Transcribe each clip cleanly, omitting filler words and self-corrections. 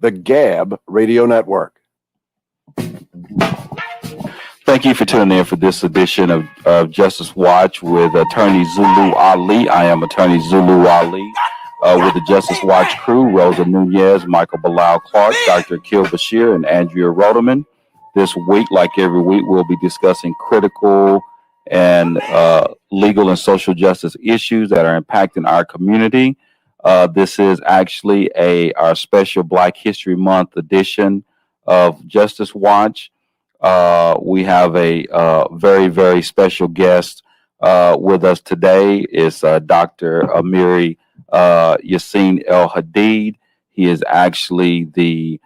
the Gab Radio Network. Thank you for tuning in for this edition of Justice Watch with Attorney Zulu Ali. I am Attorney Zulu Ali with the Justice Watch crew, Rosa Nunez, Michael Bilal Clark, Dr. Akil Bashir, and Andrea Rodeman. This week, like every week, we'll be discussing critical and legal and social justice issues that are impacting our community. This is actually our special Black History Month edition of Justice Watch. We have a very, very special guest with us today. Is Dr. Amiri Al Hadid. He is actually the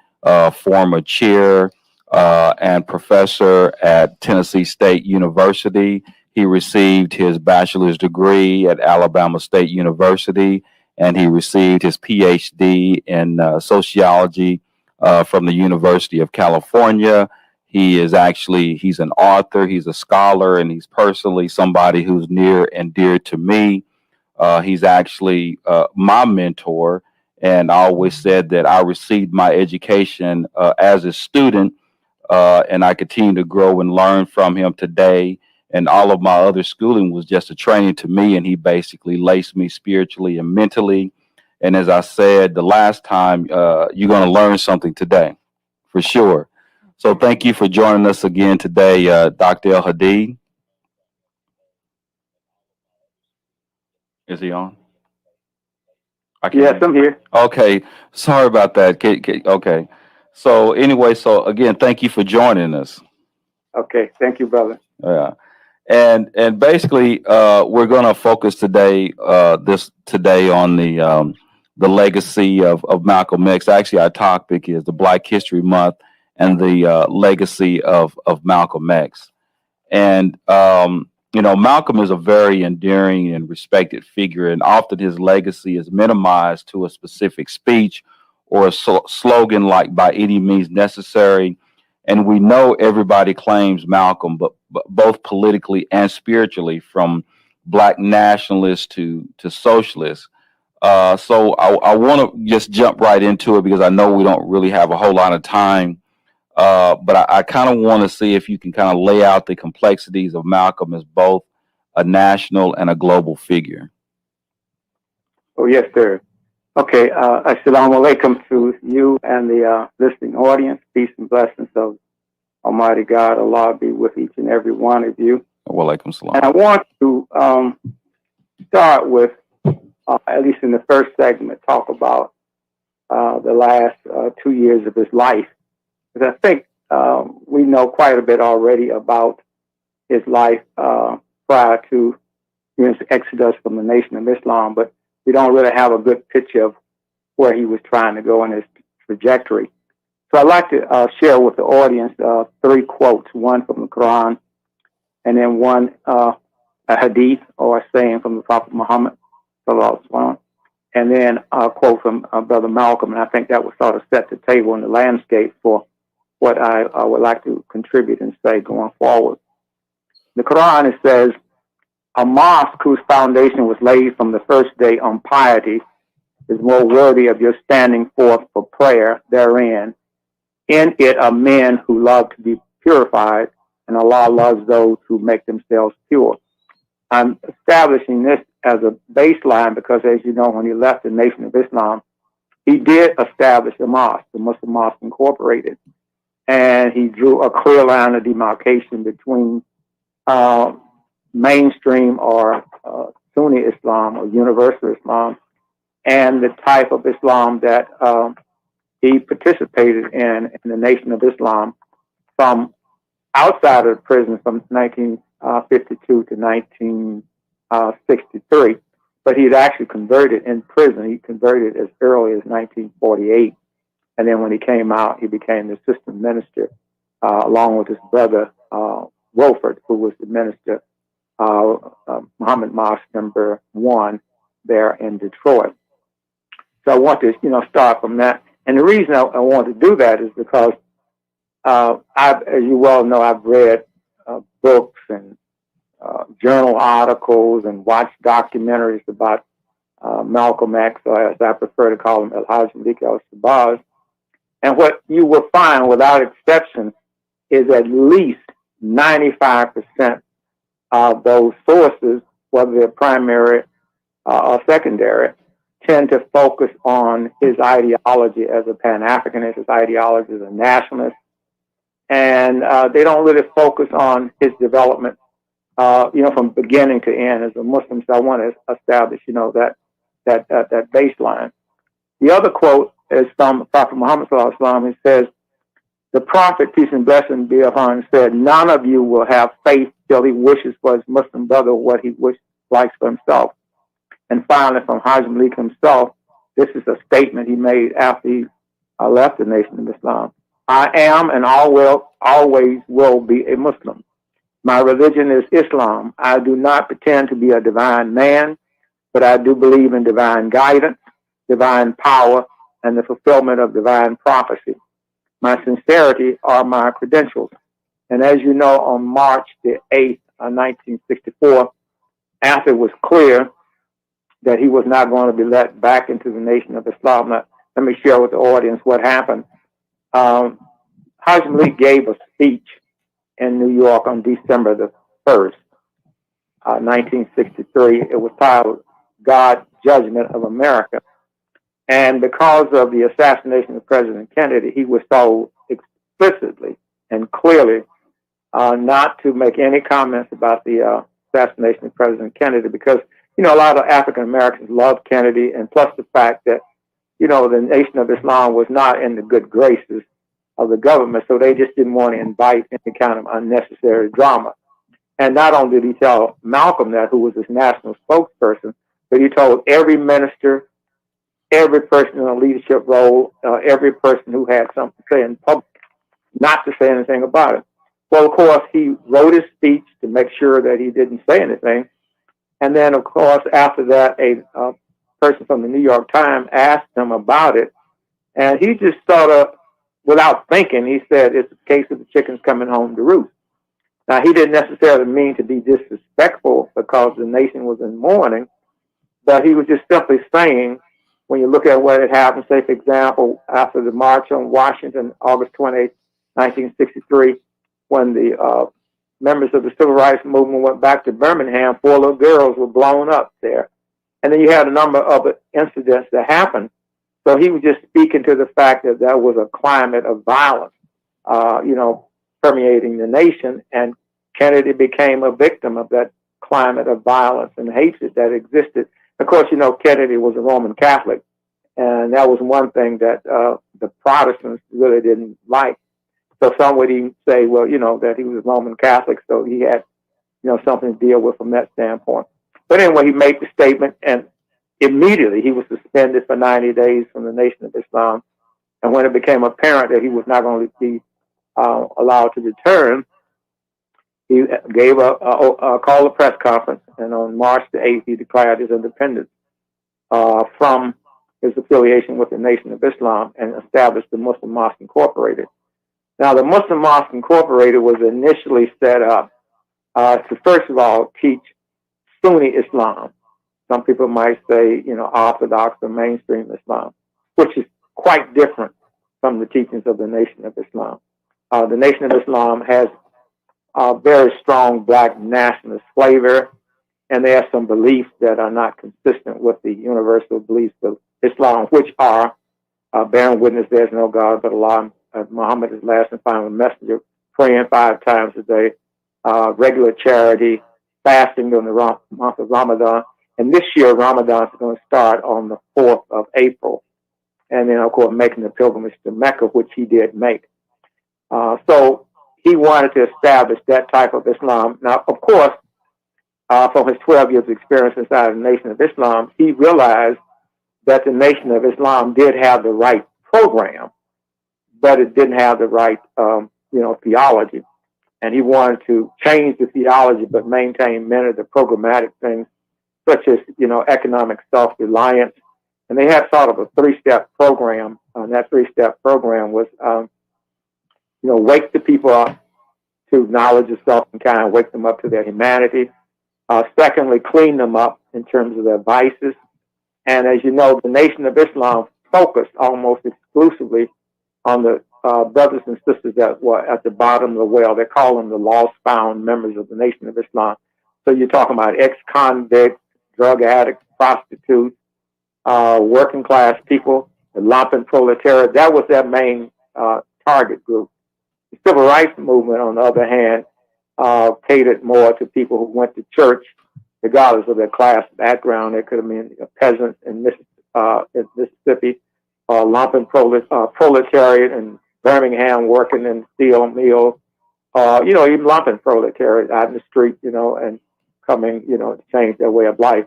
former chair and professor at Tennessee State University. He received his bachelor's degree at Alabama State University, and he received his PhD in sociology from the University of California. He's an author, he's a scholar, and he's personally somebody who's near and dear to me. He's actually my mentor, and I always said that I received my education as a student, and I continue to grow and learn from him today. And all of my other schooling was just a training to me, and he basically laced me spiritually and mentally. And as I said the last time, you're going to learn something today, for sure. So thank you for joining us again today, Dr. Al Hadid. Is he on? Yes, I'm here. Okay. Sorry about that. Okay. So anyway, again, thank you for joining us. Okay. Thank you, brother. Yeah. And basically, we're going to focus today on the legacy of Malcolm X. Actually, our topic is the Black History Month and the legacy of Malcolm X. And, Malcolm is a very endearing and respected figure, and often his legacy is minimized to a specific speech or a slogan like "by any means necessary." And we know everybody claims Malcolm, but both politically and spiritually, from Black nationalists to socialists. So I want to just jump right into it because I know we don't really have a whole lot of time. But I kind of want to see if you can kind of lay out the complexities of Malcolm as both a national and a global figure. Oh, yes, sir. Okay. Assalamu alaikum to you and the listening audience. Peace and blessings of Almighty God. Allah be with each and every one of you. Wa alaikum salam. And I want to start with, at least in the first segment, talk about the last 2 years of his life. Because I think we know quite a bit already about his life prior to his exodus from the Nation of Islam, but we don't really have a good picture of where he was trying to go in his trajectory. So I'd like to share with the audience 3 quotes, one from the Quran, and then one a hadith or a saying from the Prophet Muhammad, and then a quote from Brother Malcolm. And I think that would sort of set the table and the landscape for what I would like to contribute and say going forward. The Quran, it says, "A mosque whose foundation was laid from the first day on piety is more worthy of your standing forth for prayer therein. In it are men who love to be purified, and Allah loves those who make themselves pure." I'm establishing this as a baseline because, as you know, when he left the Nation of Islam, he did establish a mosque, the Muslim Mosque Incorporated. And he drew a clear line of demarcation between mainstream or Sunni Islam or universal Islam and the type of Islam that he participated in the Nation of Islam from outside of the prison from 1952 to 1963. But he had actually converted in prison. He converted as early as 1948. And then when he came out, he became the assistant minister, along with his brother, Wilford, who was the minister, Muhammad Mosque number 1 there in Detroit. So I want to, start from that. And the reason I want to do that is because, as you well know, I've read books and journal articles and watched documentaries about Malcolm X, or as I prefer to call him, Hajj Malik Shabazz. And what you will find without exception is at least 95% of those sources, whether they're primary or secondary, tend to focus on his ideology as a Pan-Africanist, his ideology as a nationalist, and they don't really focus on his development, from beginning to end as a Muslim. So I want to establish, that baseline. The other quote is from Prophet Muhammad Sallallahu Alaihi Wasallam. He says, "The Prophet, peace and blessing be upon him, said, none of you will have faith till he wishes for his Muslim brother what he likes for himself." And finally, from Hajj Malik himself, this is a statement he made after he left the Nation of Islam. "I am and always will be a Muslim. My religion is Islam. I do not pretend to be a divine man, but I do believe in divine guidance, divine power, and the fulfillment of divine prophecy. My sincerity are my credentials." And as you know, on March the 8th, 1964, after it was clear that he was not going to be let back into the Nation of Islam. Now, let me share with the audience what happened. Hajj Malik gave a speech in New York on December the 1st, 1963. It was titled "God's Judgment of America." And because of the assassination of President Kennedy, he was told explicitly and clearly not to make any comments about the assassination of President Kennedy, because, a lot of African Americans loved Kennedy, and plus the fact that, the Nation of Islam was not in the good graces of the government, so they just didn't want to invite any kind of unnecessary drama. And not only did he tell Malcolm that, who was his national spokesperson, but he told every minister, every person in a leadership role, every person who had something to say in public, not to say anything about it. Well, of course, he wrote his speech to make sure that he didn't say anything. And then, of course, after that, a person from the New York Times asked him about it. And he just sort of, without thinking, he said, "It's a case of the chickens coming home to roost." Now, he didn't necessarily mean to be disrespectful because the nation was in mourning, but he was just simply saying, when you look at what had happened, say, for example, after the March on Washington, August 28, 1963, when the members of the Civil Rights Movement went back to Birmingham, 4 little girls were blown up there. And then you had a number of other incidents that happened. So he was just speaking to the fact that there was a climate of violence, permeating the nation, and Kennedy became a victim of that climate of violence and hatred that existed. Of course, Kennedy was a Roman Catholic, and that was one thing that the Protestants really didn't like. So some would even say, well, that he was a Roman Catholic, so he had, something to deal with from that standpoint. But anyway, he made the statement, and immediately he was suspended for 90 days from the Nation of Islam. And when it became apparent that he was not going to be allowed to return, he gave called a press conference, and on March the 8th, he declared his independence from his affiliation with the Nation of Islam and established the Muslim Mosque Incorporated. Now, the Muslim Mosque Incorporated was initially set up to, first of all, teach Sunni Islam. Some people might say, Orthodox or mainstream Islam, which is quite different from the teachings of the Nation of Islam. The Nation of Islam has a very strong black nationalist flavor, and there are some beliefs that are not consistent with the universal beliefs of Islam, which are bearing witness there's no God but Allah, Muhammad is last and final messenger, praying 5 times a day, regular charity, fasting during the month of Ramadan. And this year, Ramadan is going to start on the 4th of April. And then, of course, making the pilgrimage to Mecca, which he did make. So he wanted to establish that type of Islam. Now, of course, from his 12 years of experience inside the Nation of Islam, he realized that the Nation of Islam did have the right program, but it didn't have the right, theology. And he wanted to change the theology, but maintain many of the programmatic things, such as, economic self-reliance. And they had sort of a 3-step program. And that 3-step program was, wake the people up to knowledge of self and kind, wake them up to their humanity. Secondly, clean them up in terms of their vices. And as you know, the Nation of Islam focused almost exclusively on the brothers and sisters that were at the bottom of the well. They call them the lost-found members of the Nation of Islam. So you're talking about ex-convicts, drug addicts, prostitutes, working class people, the lumpen proletariat. That was their main target group. The civil rights movement, on the other hand, catered more to people who went to church, regardless of their class background. They could have been peasants in Mississippi, lumpen proletariat in Birmingham working in steel mills, even lumpen proletariat out in the street, and coming, to change their way of life.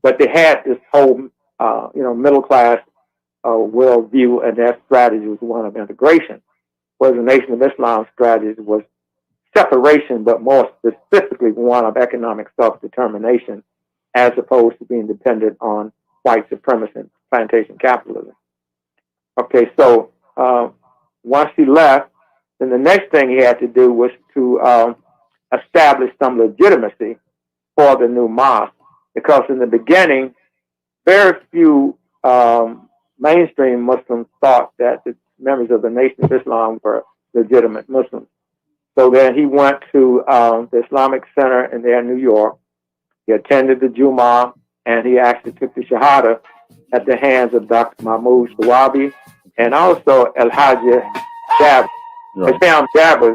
But they had this whole, middle class worldview, and their strategy was one of integration, whereas the Nation of Islam's strategy was separation, but more specifically one of economic self-determination, as opposed to being dependent on white supremacy and plantation capitalism. Okay, so once he left, then the next thing he had to do was to establish some legitimacy for the new mosque, because in the beginning, very few mainstream Muslims thought that the members of the Nation of Islam were legitimate Muslims. So then he went to the Islamic Center in New York. He attended the Jummah, and he actually took the Shahada at the hands of Dr. Mahmoud Shawabi and also El Hajj Shabazz. Right. Shabazz.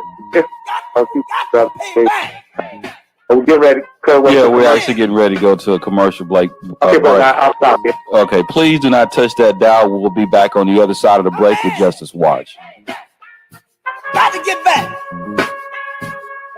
We're getting ready to cut away. Yeah, we're actually getting ready to go to a commercial break. Okay, but I'll stop here. Okay, please do not touch that dial. We'll be back on the other side of the break with Justice Watch. Got to get back.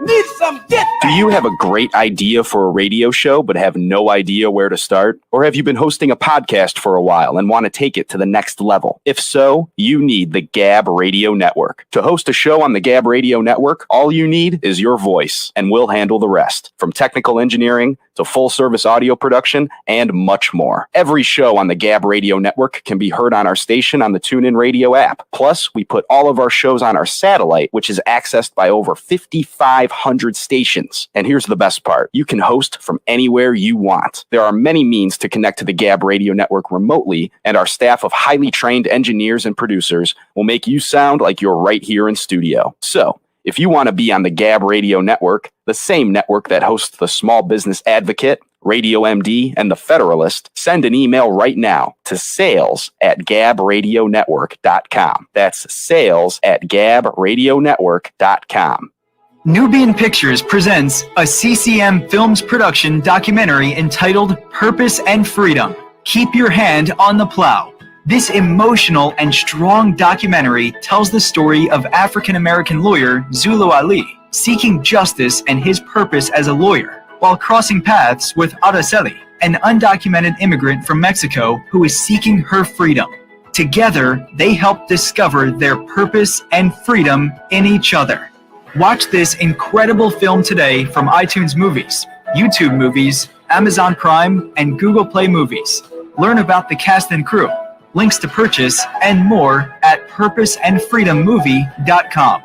Need some get back. Do you have a great idea for a radio show but have no idea where to start? Or have you been hosting a podcast for a while and want to take it to the next level? If so, you need the Gab Radio Network. To host a show on the Gab Radio Network, all you need is your voice, and we'll handle the rest. From technical engineering to full-service audio production and much more. Every show on the Gab Radio Network can be heard on our station on the TuneIn Radio app. Plus, we put all of our shows on our satellite, which is accessed by over 5,500 stations. And here's the best part. You can host from anywhere you want. There are many means to connect to the Gab Radio Network remotely, and our staff of highly trained engineers and producers will make you sound like you're right here in studio. So, if you want to be on the Gab Radio Network, the same network that hosts the Small Business Advocate, Radio MD, and The Federalist, send an email right now to sales@gabradionetwork.com. That's sales@gabradionetwork.com. Nubian Pictures presents a CCM Films production documentary entitled Purpose and Freedom. Keep your hand on the plow. This emotional and strong documentary tells the story of African-American lawyer Zulu Ali seeking justice and his purpose as a lawyer while crossing paths with Araceli, an undocumented immigrant from Mexico who is seeking her freedom. Together, they help discover their purpose and freedom in each other. Watch this incredible film today from iTunes Movies, YouTube Movies, Amazon Prime, and Google Play Movies. Learn about the cast and crew, links to purchase, and more at purposeandfreedommovie.com.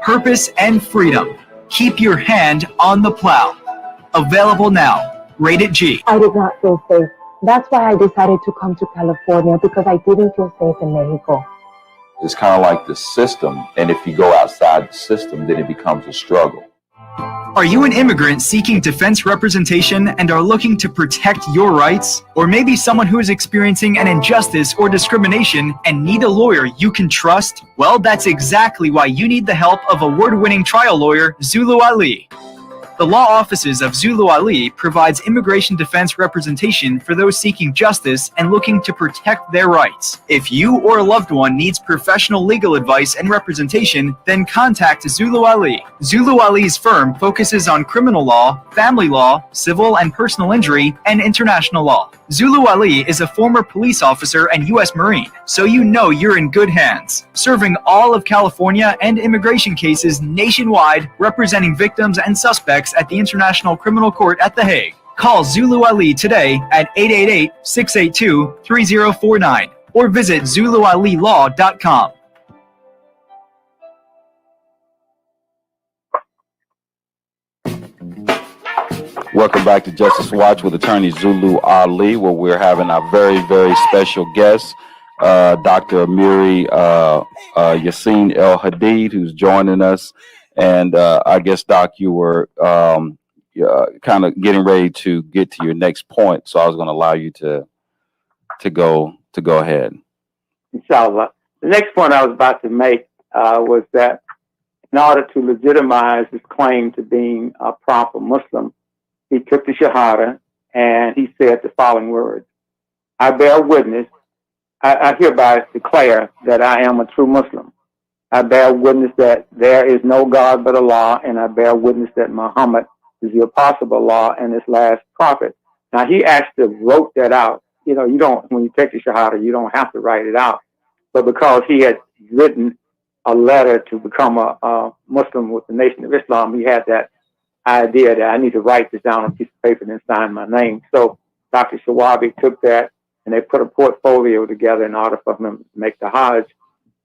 Purpose and Freedom. Keep your hand on the plow. Available now. Rated G. I did not feel safe. That's why I decided to come to California, because I didn't feel safe in Mexico. It's kind of like the system, and if you go outside the system, then it becomes a struggle. Are you an immigrant seeking defense representation and are looking to protect your rights? Or maybe someone who is experiencing an injustice or discrimination and need a lawyer you can trust? Well, that's exactly why you need the help of award-winning trial lawyer Zulu Ali. The law offices of Zulu Ali provides immigration defense representation for those seeking justice and looking to protect their rights. If you or a loved one needs professional legal advice and representation, then contact Zulu Ali. Zulu Ali's firm focuses on criminal law, family law, civil and personal injury, and international law. Zulu Ali is a former police officer and U.S. Marine, so you know you're in good hands, serving all of California and immigration cases nationwide, representing victims and suspects at the International Criminal Court at The Hague. Call Zulu Ali today at 888-682-3049 or visit ZuluAliLaw.com. Welcome back to Justice Watch with attorney Zulu Ali, where we're having our very, very special guest, Dr. Amiri Yassin El Hadid, who's joining us. And I guess, Doc, you were kind of getting ready to get to your next point, so I was going to allow you to go ahead. Inshallah. The next point I was about to make was that in order to legitimize his claim to being a proper Muslim, he took the Shahada and he said the following words: I bear witness, I hereby declare that I am a true Muslim. I bear witness that there is no God but Allah, and I bear witness that Muhammad is the apostle of Allah and his last prophet. Now, he actually wrote that out. You know, you don't, when you take the Shahada, you don't have to write it out. But because he had written a letter to become a Muslim with the Nation of Islam, he had that idea that I need to write this down on a piece of paper and then sign my name. So Dr. Shawabi took that and they put a portfolio together in order for him to make the Hajj.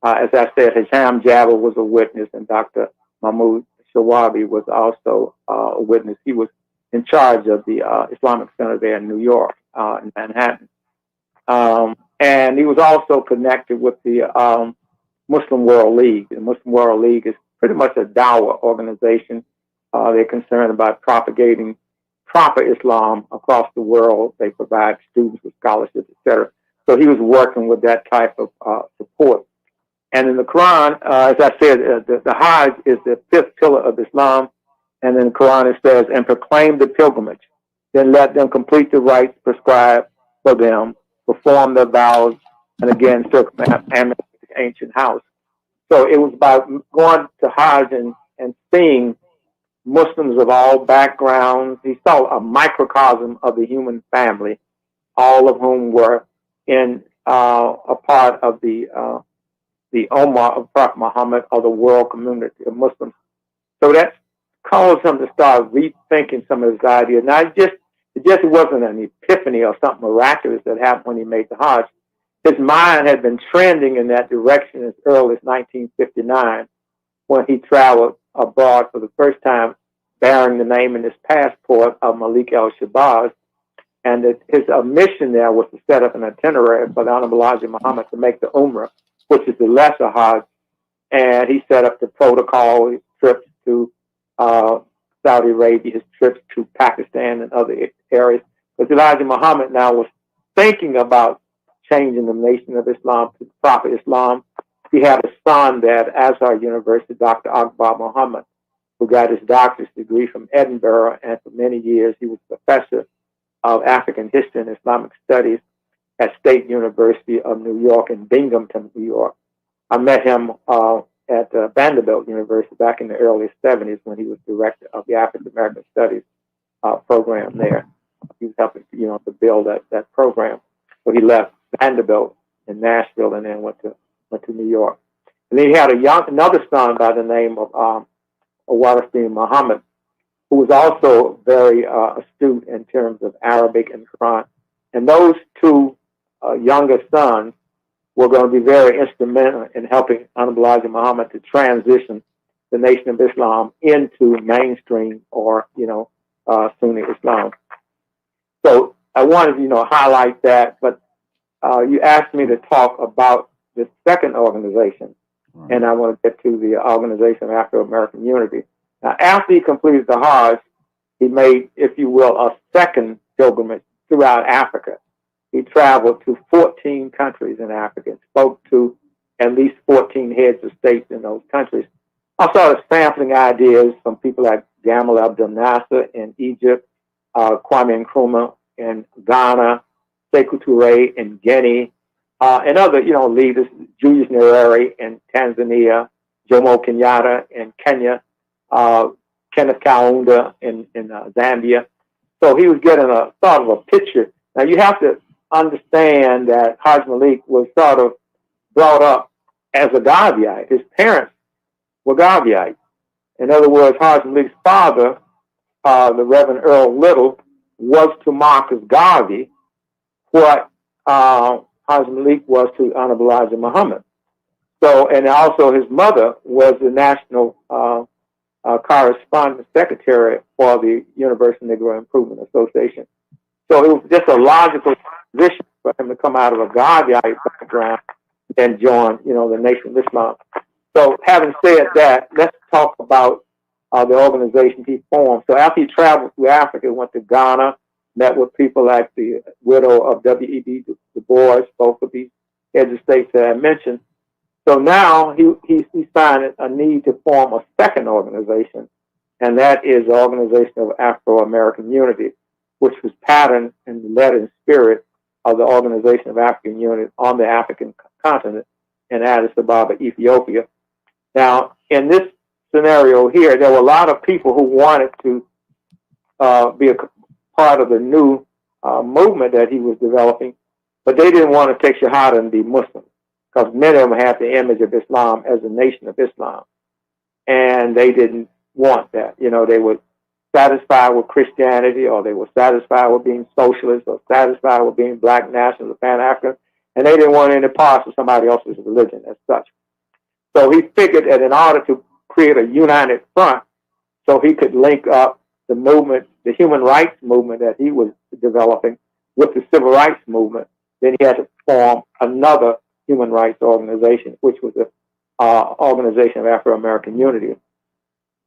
As I said, Hisham Jabba was a witness, and Dr. Mahmoud Shawabi was also a witness. He was in charge of the Islamic Center there in New York, in Manhattan. And he was also connected with the Muslim World League. The Muslim World League is pretty much a dawah organization. They're concerned about propagating proper Islam across the world. They provide students with scholarships, etc. So he was working with that type of support. And in the Quran, as I said, the Hajj is the fifth pillar of Islam. And in the Quran it says, and proclaim the pilgrimage. Then let them complete the rites prescribed for them, perform their vows, and again circumambulate the ancient house. So it was by going to Hajj and seeing Muslims of all backgrounds. He saw a microcosm of the human family, all of whom were in a part of the Ummah of Prophet Muhammad, or the world community of Muslims. So that caused him to start rethinking some of his ideas. Now, it just wasn't an epiphany or something miraculous that happened when he made the Hajj. His mind had been trending in that direction as early as 1959, when he traveled abroad for the first time, bearing the name in his passport of Malik Al Shabazz. And his mission there was to set up an itinerary for the Honorable Hajj Muhammad to make the Umrah, which is the lesser Hajj. And he set up the protocol, his trips to Saudi Arabia, his trips to Pakistan and other areas. But Elijah Muhammad now was thinking about changing the Nation of Islam to proper Islam. He had a son there at Azhar University, Dr. Akbar Muhammad, who got his doctorate degree from Edinburgh, and for many years he was professor of African history and Islamic studies at State University of New York in Binghamton, New York. I met him at Vanderbilt University back in the early 70s when he was director of the African American Studies program there. He was helping, to build that program. So he left Vanderbilt in Nashville and then went to New York. And then he had another son by the name of Warathin Muhammad, who was also very astute in terms of Arabic and Quran. And those two younger sons were going to be very instrumental in helping Honorable Elijah Muhammad to transition the Nation of Islam into mainstream or, Sunni Islam. So I wanted to, highlight that, but you asked me to talk about the second organization, and I want to get to the Organization of Afro-American Unity. Now, after he completed the Hajj, he made, if you will, a second pilgrimage throughout Africa. He traveled to 14 countries in Africa and spoke to at least 14 heads of states in those countries. I started sampling ideas from people like Gamal Abdel Nasser in Egypt, Kwame Nkrumah in Ghana, Sekou Touré in Guinea, and other, leaders, Julius Nyerere in Tanzania, Jomo Kenyatta in Kenya, Kenneth Kaunda in Zambia. So he was getting a sort of a picture. Now you have to understand that Hajj Malik was sort of brought up as a Garveyite. His parents were Garveyites. In other words, Hajj Malik's father, the Reverend Earl Little, was to Marcus Garvey what Hajj Malik was to Honorable Elijah Muhammad. So, and also his mother was the national correspondent secretary for the Universal Negro Improvement Association. So it was just a logical position for him to come out of a Ghaznaite background and join, the Nation of Islam. So having said that, let's talk about the organization he formed. So after he traveled through Africa, he went to Ghana, met with people like the widow of W.E.B. Du Bois, both of these heads of states that I mentioned. So now he signed a need to form a second organization, and that is the Organization of Afro-American Unity, which was patterned and led in spirit of the Organization of African Unity on the African continent in Addis Ababa, Ethiopia. Now, in this scenario here, there were a lot of people who wanted to be a part of the new movement that he was developing, but they didn't want to take Shahada and be Muslim, because many of them had the image of Islam as a Nation of Islam, and they didn't want that. They were satisfied with Christianity, or they were satisfied with being socialist, or satisfied with being black nationals or Pan-African, and they didn't want any parts of somebody else's religion as such. So he figured that in order to create a united front, so he could link up the movement, the human rights movement that he was developing, with the civil rights movement, then he had to form another human rights organization, which was the Organization of Afro-American Unity.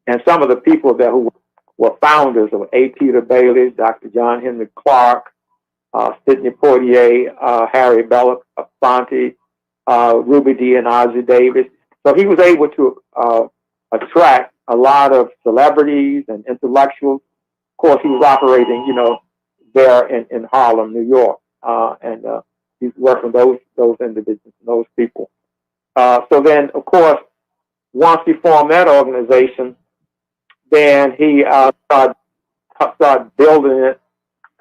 And some of the people that who were founders of A. Peter Bailey, Dr. John Henry Clark, Sidney Poitier, Harry Belafonte, Ruby Dee, and Ozzie Davis. So he was able to attract a lot of celebrities and intellectuals. Of course, he was operating, there in Harlem, New York, and he's working those individuals, those people. So then, of course, once he formed that organization, then he started building it,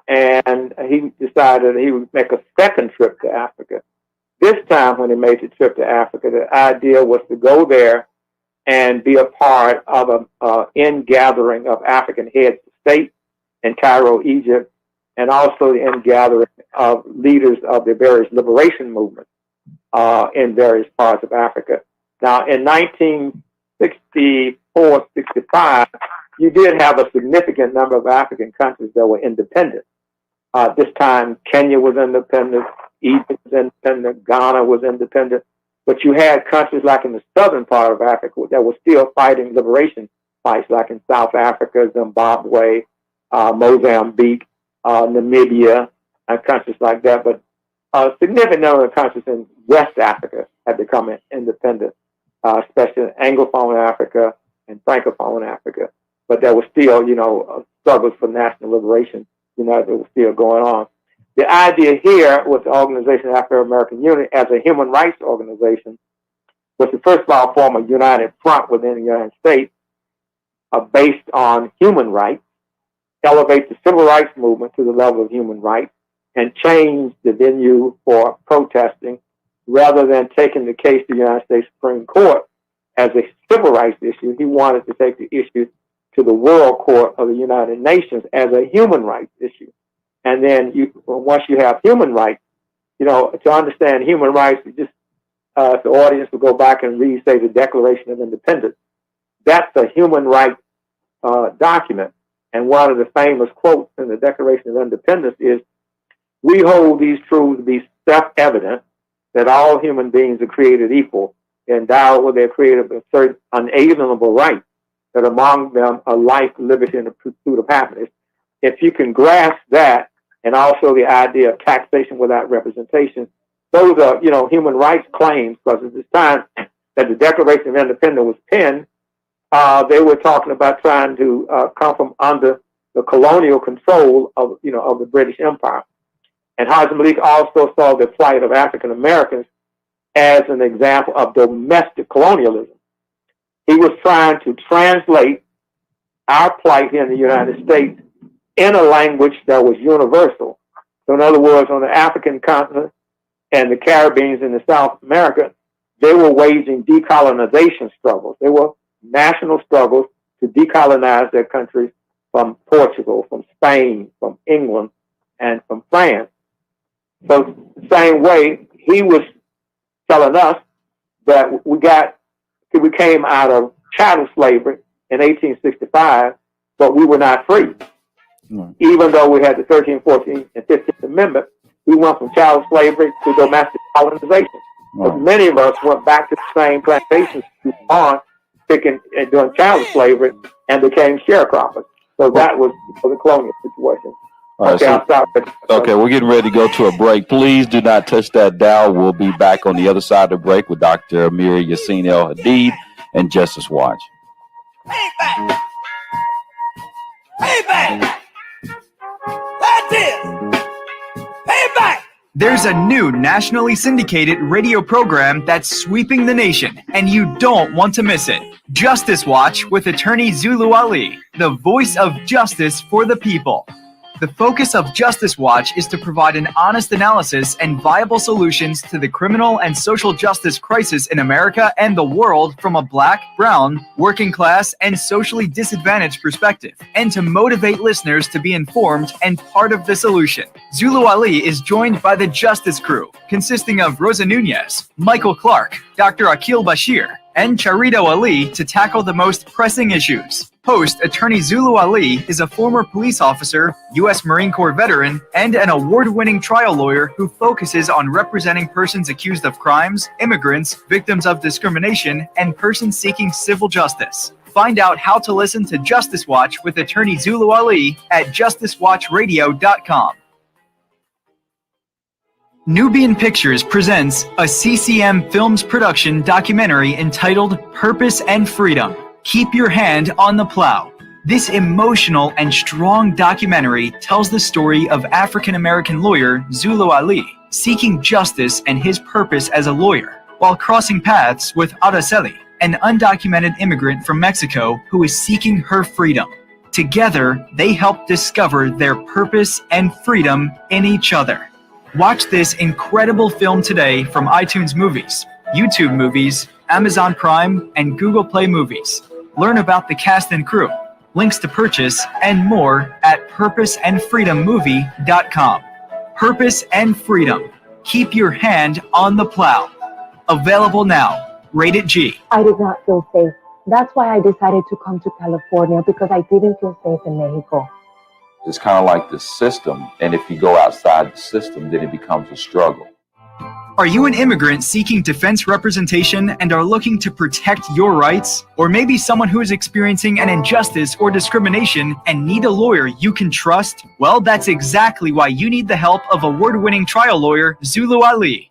and he decided he would make a second trip to Africa. This time, when he made the trip to Africa, the idea was to go there and be a part of an ingathering of African heads of state in Cairo, Egypt, and also the ingathering of leaders of the various liberation movements in various parts of Africa. Now, in 1964, 65, you did have a significant number of African countries that were independent. This time, Kenya was independent, Egypt was independent, Ghana was independent, but you had countries like in the southern part of Africa that were still fighting liberation fights, like in South Africa, Zimbabwe, Mozambique, Namibia, and countries like that. But a significant number of countries in West Africa had become independent, especially Anglophone Africa and Francophone Africa. But there was still, struggles for national liberation, that was still going on. The idea here with the Organization of Afro-American Unity as a human rights organization was to first of all form a united front within the United States based on human rights, elevate the civil rights movement to the level of human rights, and change the venue for protesting rather than taking the case to the United States Supreme Court as a civil rights issue. He wanted to take the issue to the World Court of the United Nations as a human rights issue. And then once you have human rights, to understand human rights, if the audience will go back and read, say, the Declaration of Independence, that's a human rights document. And one of the famous quotes in the Declaration of Independence is, "We hold these truths to be self-evident, that all human beings are created equal, endowed with their creative and certain unalienable rights, that among them are life, liberty, and the pursuit of happiness." If you can grasp that, and also the idea of taxation without representation, those are, human rights claims, because at this time that the Declaration of Independence was penned, they were talking about trying to come from under the colonial control of, of the British Empire. And Hajj Malik also saw the plight of African Americans as an example of domestic colonialism. He was trying to translate our plight here in the United States in a language that was universal. So in other words, on the African continent and the Caribbeans and the South America, they were waging decolonization struggles. They were national struggles to decolonize their countries from Portugal, from Spain, from England, and from France. So the same way, he was telling us that we came out of chattel slavery in 1865, but we were not free. Even though we had the 13th, 14th, and 15th Amendment, we went from chattel slavery to domestic colonization. But many of us went back to the same plantations on picking and doing chattel slavery and became sharecroppers. So that was the colonial situation. All right, I'll stop it. Okay, we're getting ready to go to a break. Please do not touch that dial. We'll be back on the other side of the break with Dr. Amiri Al Hadid and Justice Watch. Payback! Payback! That's it! Payback! There's a new nationally syndicated radio program that's sweeping the nation, and you don't want to miss it. Justice Watch with attorney Zulu Ali, the voice of justice for the people. The focus of Justice Watch is to provide an honest analysis and viable solutions to the criminal and social justice crisis in America and the world from a black, brown, working class, and socially disadvantaged perspective, and to motivate listeners to be informed and part of the solution. Zulu Ali is joined by the Justice Crew, consisting of Rosa Nunez, Michael Clark, Dr. Akil Bashir, and Charito Ali to tackle the most pressing issues. Host Attorney Zulu Ali is a former police officer, U.S. Marine Corps veteran, and an award-winning trial lawyer who focuses on representing persons accused of crimes, immigrants, victims of discrimination, and persons seeking civil justice. Find out how to listen to Justice Watch with Attorney Zulu Ali at justicewatchradio.com. Nubian Pictures presents a CCM Films production documentary entitled Purpose and Freedom. Keep your hand on the plow. This emotional and strong documentary tells the story of African-American lawyer Zulu Ali seeking justice and his purpose as a lawyer, while crossing paths with Araceli, an undocumented immigrant from Mexico who is seeking her freedom. Together, they help discover their purpose and freedom in each other. Watch this incredible film today from iTunes Movies, YouTube Movies, Amazon Prime, and Google Play Movies. Learn about the cast and crew, links to purchase, and more at purposeandfreedommovie.com. Purpose and Freedom. Keep your hand on the plow. Available now. Rated G. I did not feel safe. That's why I decided to come to California, because I didn't feel safe in Mexico. It's kind of like the system, and if you go outside the system, then it becomes a struggle. Are you an immigrant seeking defense representation and are looking to protect your rights? Or maybe someone who is experiencing an injustice or discrimination and need a lawyer you can trust? Well, that's exactly why you need the help of award-winning trial lawyer Zulu Ali.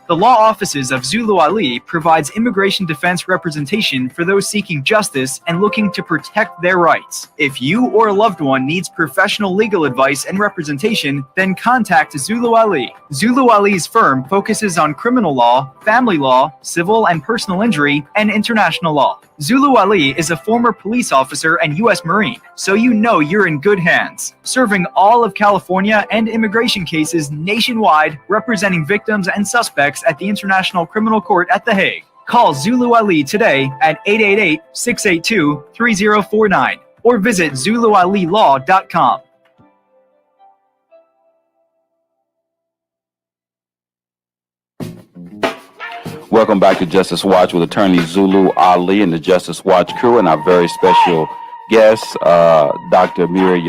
The law offices of Zulu Ali provides immigration defense representation for those seeking justice and looking to protect their rights. If you or a loved one needs professional legal advice and representation, then contact Zulu Ali. Zulu Ali's firm focuses on criminal law, family law, civil and personal injury, and international law. Zulu Ali is a former police officer and U.S. Marine, so you know you're in good hands, serving all of California and immigration cases nationwide, representing victims and suspects at the International Criminal Court at The Hague. Call Zulu Ali today at 888-682-3049 or visit ZuluAliLaw.com. Welcome back to Justice Watch with attorney Zulu Ali and the Justice Watch crew, and our very special guest, Dr. Amiri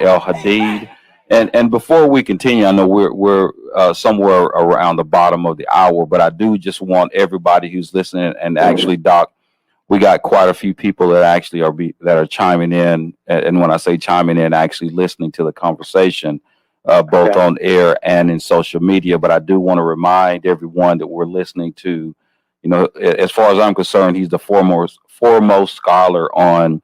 Al Hadid. And before we continue, I know we're somewhere around the bottom of the hour, but I do just want everybody who's listening, and actually, Doc, we got quite a few people that actually are chiming in, and when I say chiming in, actually listening to the conversation, both on air and in social media. But I do want to remind everyone that we're listening to, you know, as far as I'm concerned, he's the foremost scholar on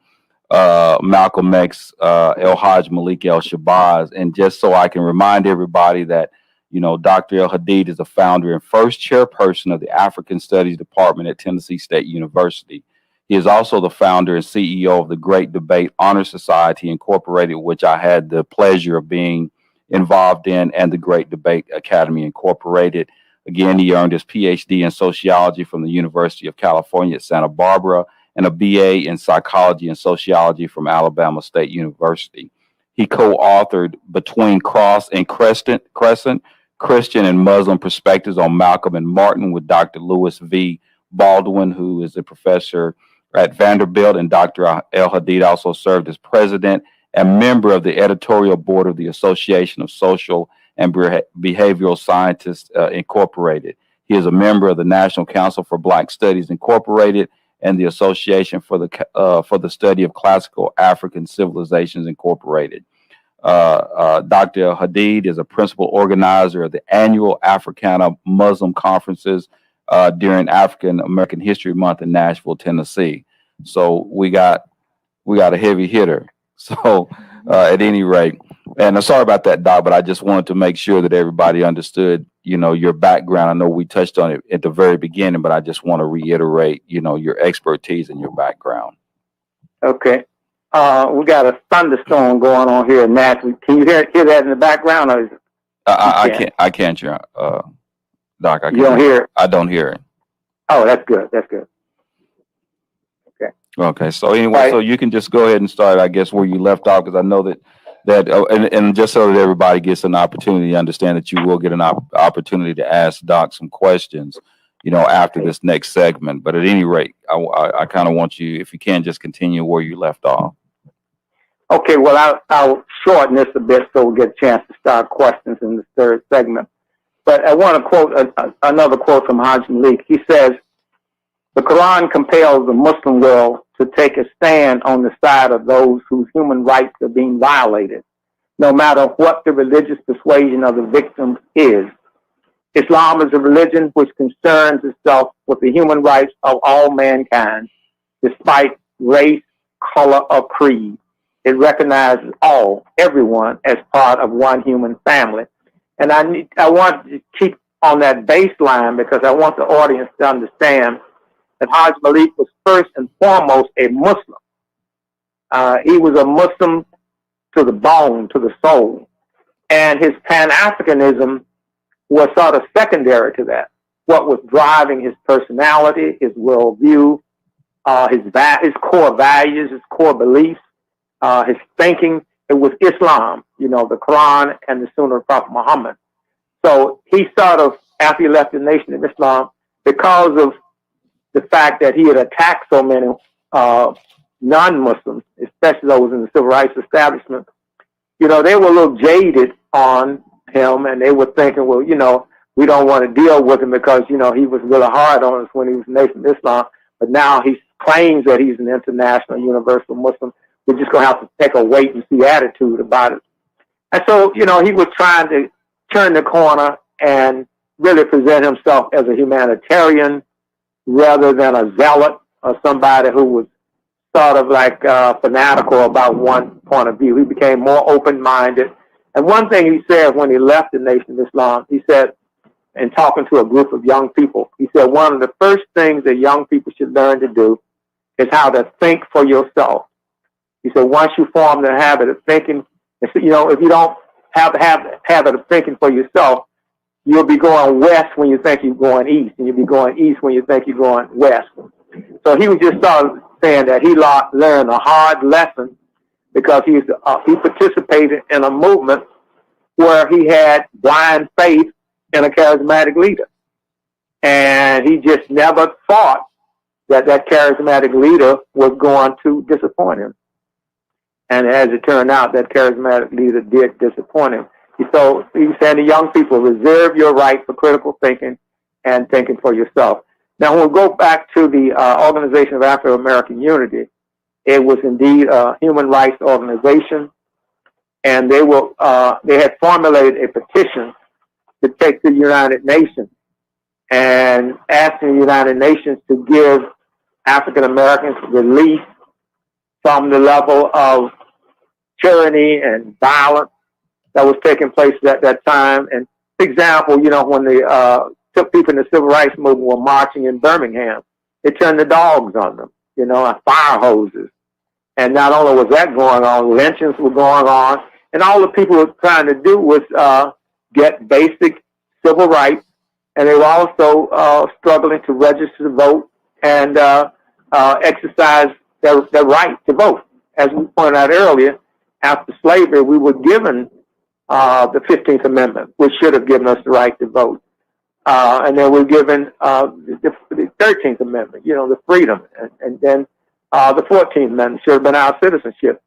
Malcolm X, Hajj Malik Shabazz. And just so I can remind everybody that, you know, Dr. Al Hadid is the founder and first chairperson of the African Studies Department at Tennessee State University. He is also the founder and CEO of the Great Debate Honor Society Incorporated, which I had the pleasure of being involved in, and the Great Debate Academy Incorporated. Again, he earned his PhD in sociology from the University of California at Santa Barbara and a BA in psychology and sociology from Alabama State University. He co-authored Between Cross and Crescent, Christian and Muslim Perspectives on Malcolm and Martin with Dr. Lewis V. Baldwin, who is a professor at Vanderbilt, and Dr. Al Hadid also served as president and member of the editorial board of the Association of Social and Behavioral Scientists Incorporated. He is a member of the National Council for Black Studies Incorporated and the Association for the Study of Classical African Civilizations Incorporated. Dr. Al Hadid is a principal organizer of the annual Africana Muslim conferences during African American History Month in Nashville, Tennessee. So we got a heavy hitter. So at any rate, and I'm sorry about that, Doc, but I just wanted to make sure that everybody understood, your background. I know we touched on it at the very beginning, but I just want to reiterate, your expertise and your background. Okay. We got a thunderstorm going on here in Nashville. Can you hear that in the background? Or is it, I can't, Doc. I can't. You don't hear it? I don't hear it. Oh, that's good. That's good. Okay. So anyway, right. So you can just go ahead and start, I guess, where you left off, because I know that and just so that everybody gets an opportunity to understand that you will get an opportunity to ask Doc some questions, after this next segment. But at any rate, I kind of want you, if you can, just continue where you left off. Okay. Well, I'll shorten this a bit so we'll get a chance to start questions in the third segment. But I want to quote another quote from Hajj Malik. He says, "The Quran compels the Muslim world to take a stand on the side of those whose human rights are being violated, no matter what the religious persuasion of the victims is. Islam is a religion which concerns itself with the human rights of all mankind, despite race, color, or creed. It recognizes everyone as part of one human family." And I want to keep on that baseline because I want the audience to understand that Hajj Malik was first and foremost a Muslim. He was a Muslim to the bone, to the soul. And his Pan-Africanism was sort of secondary to that. What was driving his personality, his worldview, his core values, his core beliefs, his thinking, it was Islam, the Quran and the Sunnah of Prophet Muhammad. So he sort of, after he left the Nation of Islam, because of the fact that he had attacked so many non-Muslims, especially those in the civil rights establishment, they were a little jaded on him, and they were thinking, well, we don't want to deal with him because, he was really hard on us when he was Nation of Islam, but now he claims that he's an international universal Muslim. We're just going to have to take a wait and see attitude about it. And so, he was trying to turn the corner and really present himself as a humanitarian rather than a zealot or somebody who was sort of like fanatical about one point of view. He became more open-minded. And one thing he said when he left the Nation of Islam, he said, in talking to a group of young people, he said, one of the first things that young people should learn to do is how to think for yourself. He said, once you form the habit of thinking, if you don't have the habit of thinking for yourself, you'll be going west when you think you're going east, and you'll be going east when you think you're going west. So he was just sort of saying that he learned a hard lesson because he participated in a movement where he had blind faith in a charismatic leader. And he just never thought that charismatic leader was going to disappoint him. And as it turned out, that charismatic leader did disappoint him. So he was saying to young people, reserve your right for critical thinking and thinking for yourself. Now, when we go back to the Organization of Afro-American Unity, it was indeed a human rights organization, and they had formulated a petition to take to the United Nations and asking the United Nations to give African Americans relief from the level of tyranny and violence that was taking place at that time. And for example, when they took people in the civil rights movement were marching in Birmingham, they turned the dogs on them, fire hoses. And not only was that going on, lynchings were going on, and all the people were trying to do was get basic civil rights, and they were also struggling to register to vote and exercise their right to vote. As we pointed out earlier, after slavery, we were given the 15th Amendment, which should have given us the right to vote. And then we're given the 13th Amendment, the freedom. And then the 14th Amendment should have been our citizenship.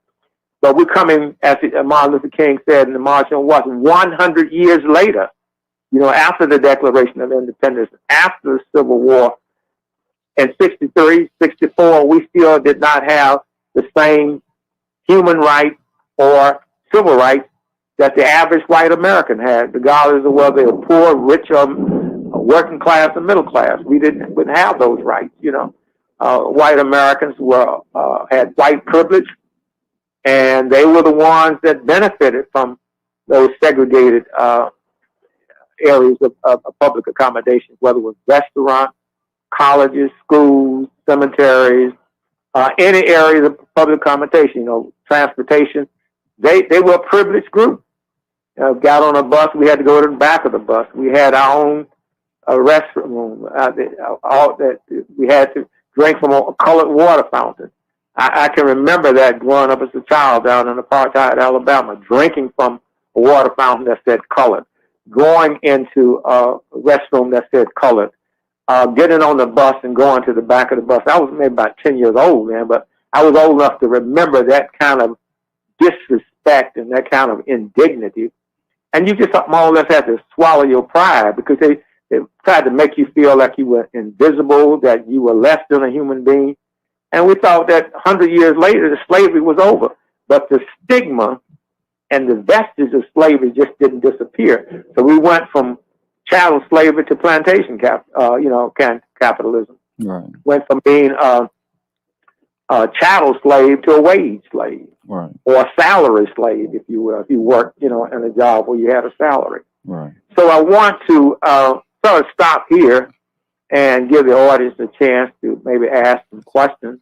But we're coming, as Martin Luther King said in the March on Washington, 100 years later, after the Declaration of Independence, after the Civil War. In 63, 64, we still did not have the same human rights or civil rights that the average white American had, regardless of whether they were poor, rich, or working class or middle class. We wouldn't have those rights. White Americans had white privilege, and they were the ones that benefited from those segregated areas of public accommodation, whether it was restaurants, colleges, schools, cemeteries, any areas of public accommodation, transportation. They were a privileged group. Got on a bus, we had to go to the back of the bus. We had our own restroom. We had to drink from a colored water fountain. I can remember that growing up as a child down in apartheid Alabama, drinking from a water fountain that said colored, going into a restroom that said colored, getting on the bus and going to the back of the bus. I was maybe about 10 years old, man, but I was old enough to remember that kind of disrespect and that kind of indignity. And you just more or less had to swallow your pride, because they tried to make you feel like you were invisible, that you were less than a human being. And we thought that 100 years later, the slavery was over. But the stigma and the vestiges of slavery just didn't disappear. So we went from chattel slavery to plantation capitalism. Right. Went from being a chattel slave to a wage slave. Right. Or a salary slave, if you will, if you worked, in a job where you had a salary. Right. So I want to sort of stop here and give the audience a chance to maybe ask some questions,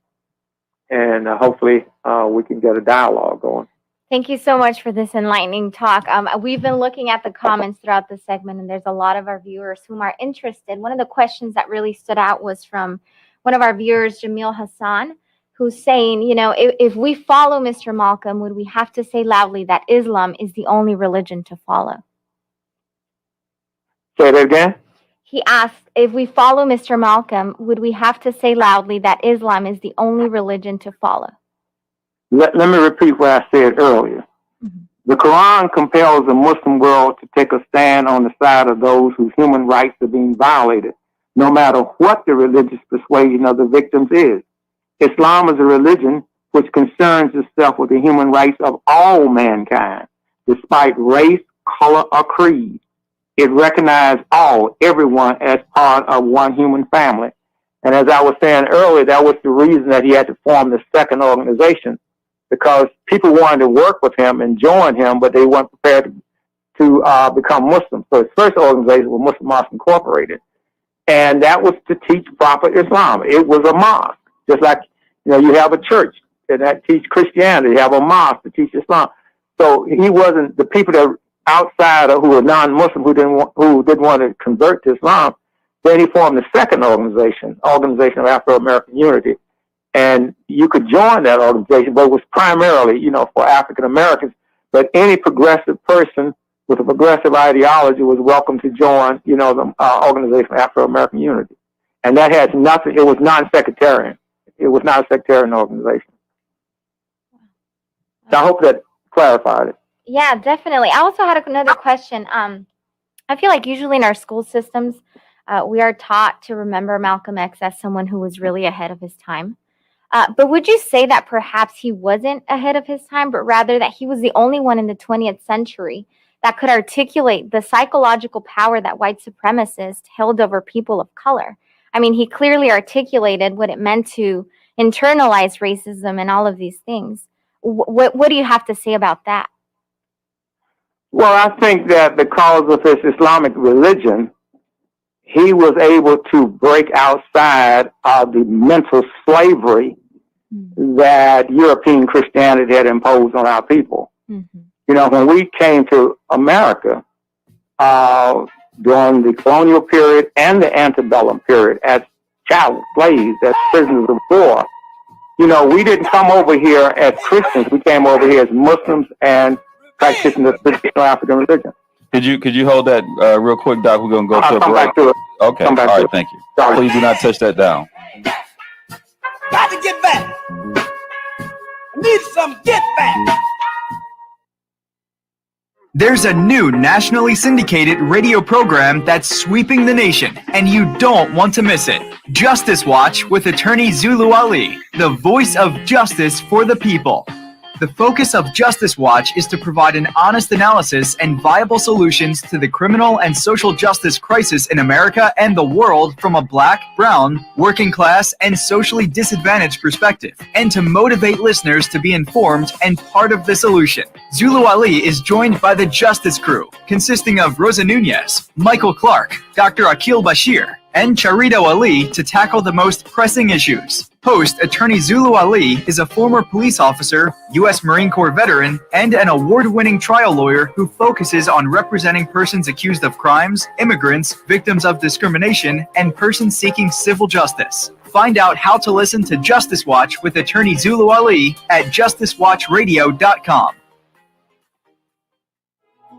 and hopefully we can get a dialogue going. Thank you so much for this enlightening talk. We've been looking at the comments throughout the segment, and there's a lot of our viewers whom are interested. One of the questions that really stood out was from one of our viewers, Jamil Hassan, who's saying, if we follow Mr. Malcolm, would we have to say loudly that Islam is the only religion to follow? Say that again? He asked, if we follow Mr. Malcolm, would we have to say loudly that Islam is the only religion to follow? Let me repeat what I said earlier. Mm-hmm. The Quran compels the Muslim world to take a stand on the side of those whose human rights are being violated, no matter what the religious persuasion of the victims is. Islam is a religion which concerns itself with the human rights of all mankind, despite race, color, or creed. It recognizes everyone as part of one human family. And as I was saying earlier, that was the reason that he had to form the second organization, because people wanted to work with him and join him, but they weren't prepared to become Muslims. So his first organization was Muslim Mosque Incorporated. And that was to teach proper Islam. It was a mosque. Just like, you have a church that teach Christianity, you have a mosque to teach Islam. So he wasn't, the people that outside who were non-Muslim, who didn't want to convert to Islam. Then he formed the second Organization of Afro-American Unity. And you could join that organization, but it was primarily, for African Americans. But any progressive person with a progressive ideology was welcome to join, the Organization of Afro-American Unity. And that has nothing, it was non-sectarian. It was not a sectarian organization. So I hope that clarified it. Yeah, definitely. I also had another question. I feel like usually in our school systems, we are taught to remember Malcolm X as someone who was really ahead of his time. But would you say that perhaps he wasn't ahead of his time, but rather that he was the only one in the 20th century that could articulate the psychological power that white supremacists held over people of color? I mean, he clearly articulated what it meant to internalize racism and all of these things. What do you have to say about that? Well, I think that because of his Islamic religion, he was able to break outside of the mental slavery that European Christianity had imposed on our people. Mm-hmm. When we came to America during the colonial period and the antebellum period as child slaves, as prisoners of war, we didn't come over here as Christians. We came over here as Muslims and practicing the traditional African religion. Could you hold that real quick, Doc? We're gonna go to a break. Back to it. Okay. All right. Thank you. Sorry. Please do not touch that down. Got to get back. I need need some get back. There's a new nationally syndicated radio program that's sweeping the nation, and you don't want to miss it. Justice Watch with attorney Zulu Ali, the voice of justice for the people. The focus of Justice Watch is to provide an honest analysis and viable solutions to the criminal and social justice crisis in America and the world from a black, brown, working class, and socially disadvantaged perspective, and to motivate listeners to be informed and part of the solution. Zulu Ali is joined by the Justice Crew, consisting of Rosa Nunez, Michael Clark, Dr. Akil Bashir, and Charito Ali to tackle the most pressing issues. Host attorney Zulu Ali is a former police officer, U.S. Marine Corps veteran, and an award-winning trial lawyer who focuses on representing persons accused of crimes, immigrants, victims of discrimination, and persons seeking civil justice. Find out how to listen to Justice Watch with attorney Zulu Ali at justicewatchradio.com.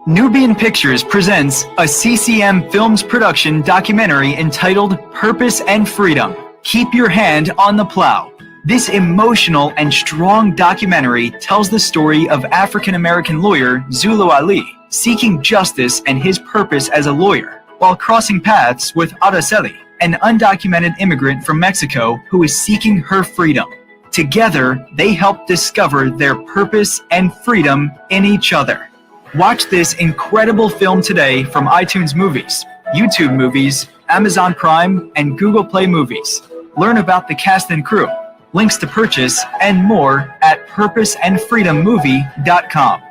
Nubian Pictures presents a CCM Films production documentary entitled Purpose and Freedom. Keep your hand on the plow. This emotional and strong documentary tells the story of African-American lawyer Zulu Ali seeking justice and his purpose as a lawyer while crossing paths with Araceli, an undocumented immigrant from Mexico who is seeking her freedom. Together, they help discover their purpose and freedom in each other. Watch this incredible film today from iTunes Movies, YouTube Movies, Amazon Prime, and Google Play Movies. Learn about the cast and crew, links to purchase, and more at purposeandfreedommovie.com.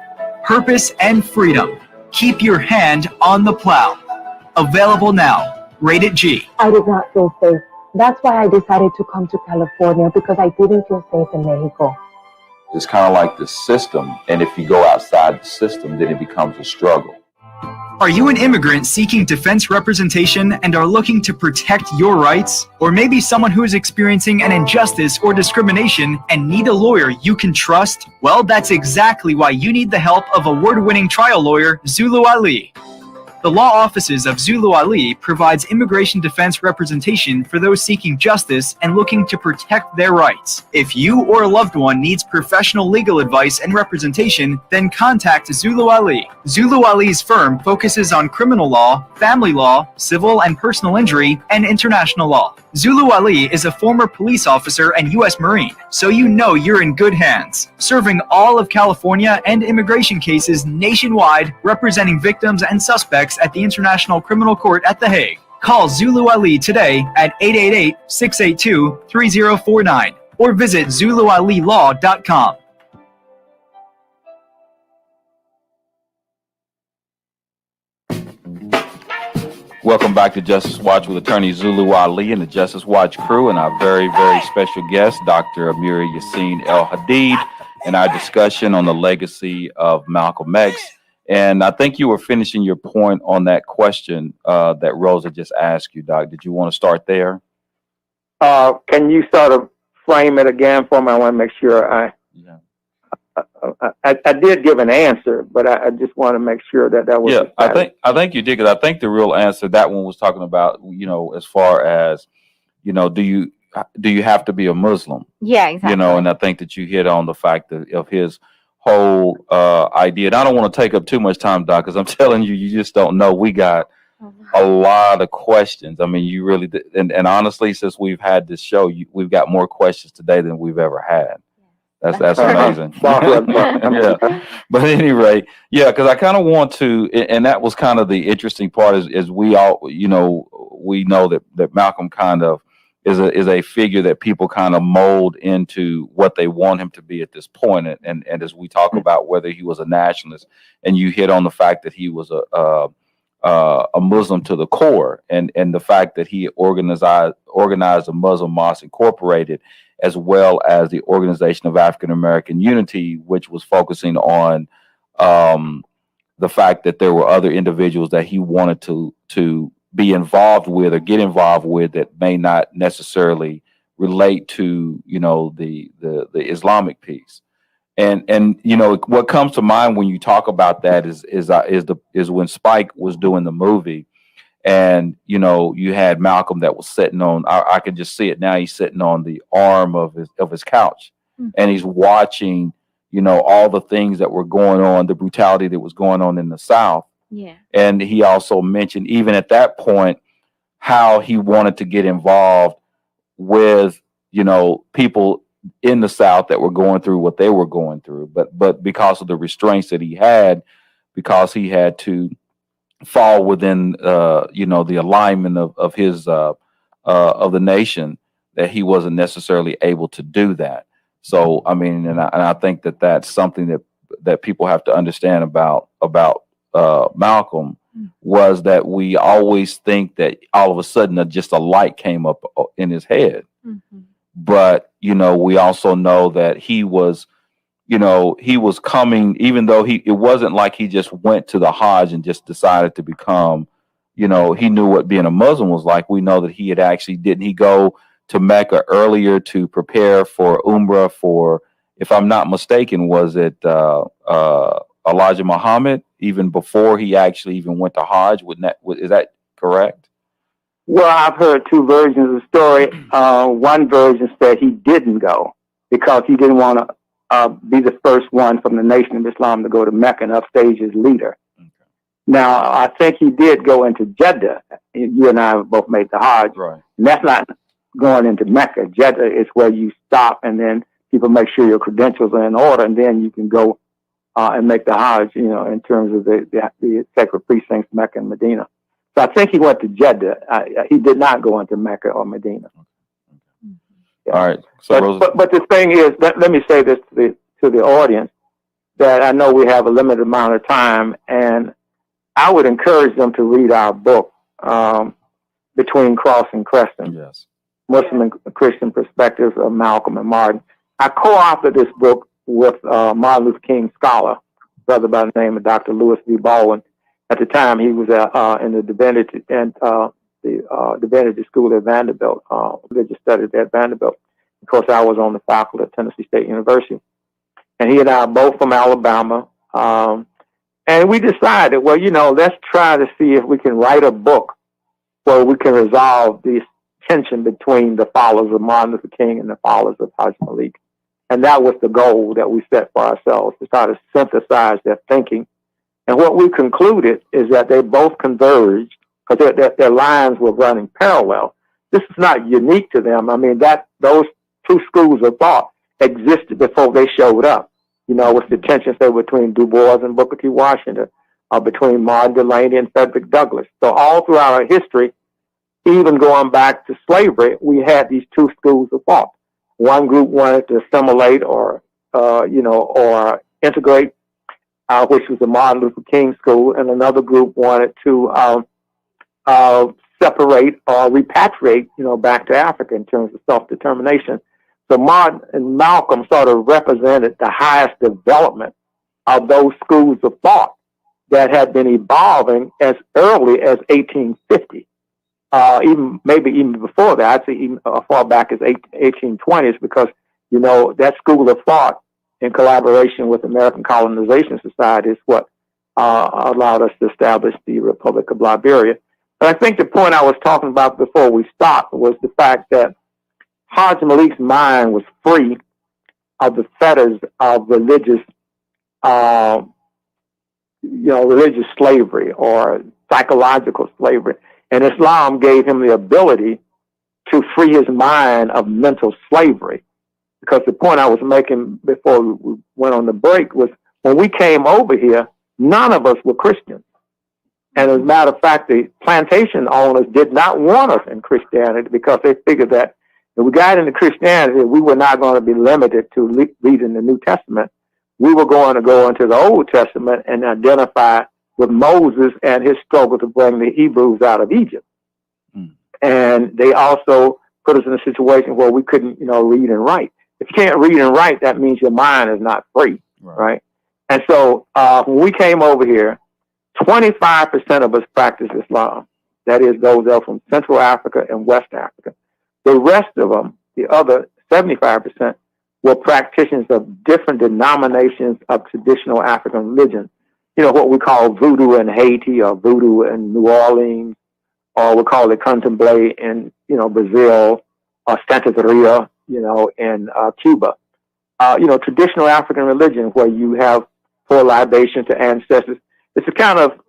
Purpose and Freedom. Keep your hand on the plow. Available now. Rated G. I did not feel safe. That's why I decided to come to California, because I didn't feel safe in Mexico. It's kind of like the system, and if you go outside the system, then it becomes a struggle. Are you an immigrant seeking defense representation and are looking to protect your rights? Or maybe someone who is experiencing an injustice or discrimination and need a lawyer you can trust? Well, that's exactly why you need the help of award-winning trial lawyer Zulu Ali. The law offices of Zulu Ali provides immigration defense representation for those seeking justice and looking to protect their rights. If you or a loved one needs professional legal advice and representation, then contact Zulu Ali. Zulu Ali's firm focuses on criminal law, family law, civil and personal injury, and international law. Zulu Ali is a former police officer and U.S. Marine, so you know you're in good hands, serving all of California and immigration cases nationwide, representing victims and suspects at the International Criminal Court at The Hague. Call Zulu Ali today at 888-682-3049 or visit ZuluAliLaw.com. Welcome back to Justice Watch with attorney Zulu Ali and the Justice Watch crew and our very, very special guest, Dr. Amiri Al Hadid, and our discussion on the legacy of Malcolm X. And I think you were finishing your point on that question that Rosa just asked you, Doc. Did you want to start there? Can you sort of frame it again for me? I want to make sure I did give an answer, but I just want to make sure that was. Yeah, I think you did, because I think the real answer, that one was talking about, as far as, do you have to be a Muslim? Yeah, exactly. And I think that you hit on the fact of his whole idea. And I don't want to take up too much time, Doc, because I'm telling you, you just don't know. We got a lot of questions. I mean, you really did. And honestly, since we've had this show, we've got more questions today than we've ever had. That's amazing. Yeah. But anyway, yeah, because I kind of want to, and that was kind of the interesting part is we all, we know that Malcolm kind of is a figure that people kind of mold into what they want him to be at this point. And as we talk about whether he was a nationalist, and you hit on the fact that he was a Muslim to the core, and the fact that he organized a Muslim Mosque Incorporated, as well as the Organization of African American Unity, which was focusing on the fact that there were other individuals that he wanted to be involved with or get involved with that may not necessarily relate to the Islamic piece. And what comes to mind when you talk about that is when Spike was doing the movie. And, you had Malcolm that was sitting on, I can just see it now. He's sitting on the arm of his couch, and he's watching all the things that were going on, the brutality that was going on in the South. Yeah. And he also mentioned, even at that point, how he wanted to get involved with, people in the South that were going through what they were going through. But because of the restraints that he had, because he had to fall within, the alignment of his, of the nation, that he wasn't necessarily able to do that. So, I mean, and I think that that's something that people have to understand about Malcolm, was that we always think that all of a sudden just a light came up in his head. Mm-hmm. But, we also know that he was coming, even though it wasn't like he just went to the Hajj and just decided to become, he knew what being a Muslim was like. We know that he had actually, didn't he go to Mecca earlier to prepare for Umrah for, if I'm not mistaken, was it Elijah Muhammad, even before he actually even went to Hajj? Is that correct? Well, I've heard two versions of the story. One version said he didn't go because he didn't want to be the first one from the Nation of Islam to go to Mecca and upstage his leader. Okay. Now, I think he did go into Jeddah. You and I have both made the Hajj. Right. And that's not going into Mecca. Jeddah is where you stop, and then people make sure your credentials are in order, and then you can go and make the Hajj, in terms of the sacred precincts, Mecca and Medina. So I think he went to Jeddah. He did not go into Mecca or Medina. Yeah. All right. So but the thing is, let me say this to the audience, that I know we have a limited amount of time, and I would encourage them to read our book, Between Cross and Crescent. Yes. Muslim and Christian Perspectives of Malcolm and Martin. I co-authored this book with Martin Luther King scholar, brother by the name of Dr. Lewis V. Baldwin. At the time, he was in the divinity school at Vanderbilt, religious studies at Vanderbilt. Of course, I was on the faculty at Tennessee State University, and he and I are both from Alabama. And we decided, well, let's try to see if we can write a book where we can resolve this tension between the followers of Martin Luther King and the followers of Hajj Malik. And that was the goal that we set for ourselves, to try to synthesize their thinking. And what we concluded is that they both converged, because their lines were running parallel. This is not unique to them. I mean, those two schools of thought existed before they showed up. With the tensions there between Du Bois and Booker T. Washington, between Martin Delany and Frederick Douglass. So all throughout our history, even going back to slavery, we had these two schools of thought. One group wanted to assimilate or integrate, which was the Martin Luther King school, and another group wanted to separate or repatriate, back to Africa in terms of self-determination. So Martin and Malcolm sort of represented the highest development of those schools of thought that had been evolving as early as 1850. Even before that, I'd say even far back as 1820s, because, that school of thought in collaboration with American Colonization Society is what allowed us to establish the Republic of Liberia. And I think the point I was talking about before we stopped was the fact that Hajj Malik's mind was free of the fetters of religious slavery or psychological slavery. And Islam gave him the ability to free his mind of mental slavery. Because the point I was making before we went on the break was, when we came over here, none of us were Christians. And as a matter of fact, the plantation owners did not want us in Christianity, because they figured that if we got into Christianity, we were not going to be limited to reading the New Testament. We were going to go into the Old Testament and identify with Moses and his struggle to bring the Hebrews out of Egypt. And they also put us in a situation where we couldn't, read and write. If you can't read and write, that means your mind is not free, right? And so when we came over here, 25% of us practice Islam. That is, those are from Central Africa and West Africa. The rest of them, the other 75%, were practitioners of different denominations of traditional African religion. What we call voodoo in Haiti, or voodoo in New Orleans, or we call it candomblé in, Brazil, or Santeria, in Cuba. traditional African religion where you have pour libation to ancestors. It's a kind of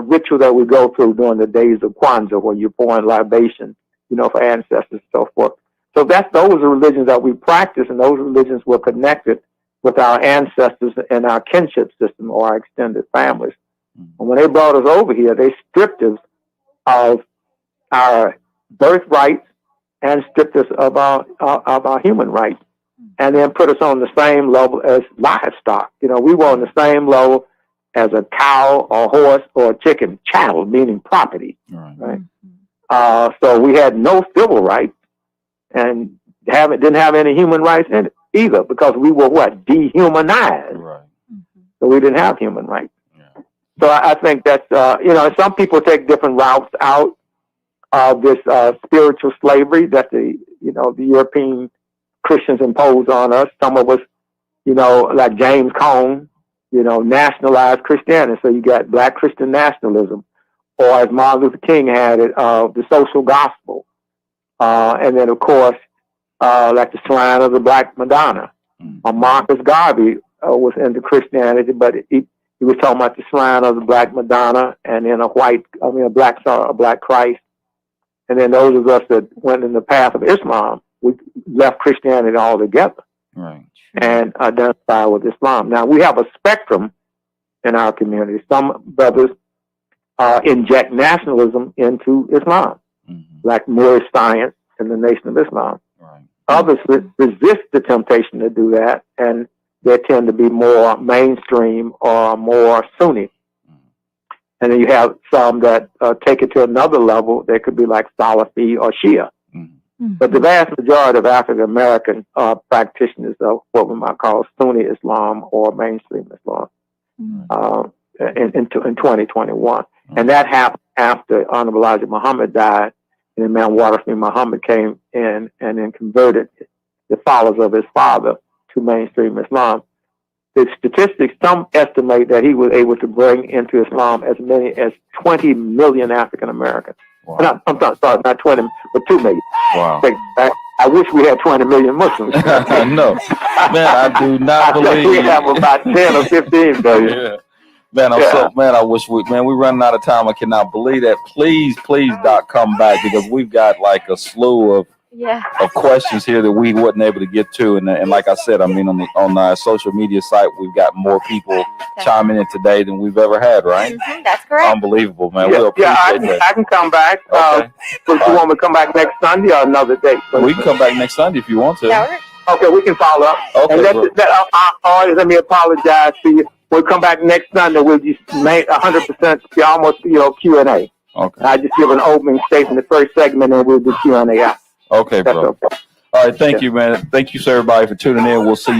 ritual that we go through during the days of Kwanzaa, where you're pouring libation, for ancestors and so forth. So those are religions that we practice, and those religions were connected with our ancestors and our kinship system or our extended families. And when they brought us over here, they stripped us of our birthrights and stripped us of our human rights, and then put us on the same level as livestock. We were on the same level as a cow or horse or a chicken, chattel, meaning property. Right? So we had no civil rights and didn't have any human rights in it either, because we were dehumanized. Right. So we didn't have human rights. Yeah. So I think that's, some people take different routes out of this spiritual slavery that the European Christians imposed on us. Some of us, like James Cone, nationalized Christianity. So you got Black Christian nationalism, or as Martin Luther King had it, the social gospel. And then, of course, like the Shrine of the Black Madonna. Marcus Garvey was into Christianity, but he was talking about the Shrine of the Black Madonna, and then a Black Christ. And then those of us that went in the path of Islam, we left Christianity altogether, right, and identify with Islam. Now, we have a spectrum in our community. Some brothers inject nationalism into Islam, like Moorish science and the Nation of Islam. Right. Others resist the temptation to do that, and they tend to be more mainstream or more Sunni. And then you have some that take it to another level. They could be like Salafi or Shia. But the vast majority of African American practitioners of what we might call Sunni Islam or mainstream Islam in 2021. And that happened after Honorable Elijah Muhammad died, and then Imam Waterfield Muhammad came in and then converted the followers of his father to mainstream Islam. The statistics, some estimate that he was able to bring into Islam as many as 20 million African Americans. Wow. Sorry, not 20, but 2 million. Wow. I wish we had 20 million Muslims. No, man, I do not believe we have about 10 or 15 million. Yeah. Man, I wish we running out of time. I cannot believe that. Please, Doc, come back, because we've got like a slew of questions here that we wasn't able to get to, and like I said, I mean, on our social media site, we've got more people chiming in today than we've ever had, right? That's correct. Unbelievable, man. We'll appreciate that. I can come back. Okay. But you want me to come back next Sunday or another day? We can come back next Sunday if you want to. Yeah, okay, we can follow up. Okay, and let me apologize to you. We'll come back next Sunday. We'll just make 100% almost Q&A. Okay. I just give an opening statement the first segment, and we'll do Q&A out. Okay, bro. Okay. All right, thank you, man. Thank you, sir, everybody, for tuning in. We'll see you.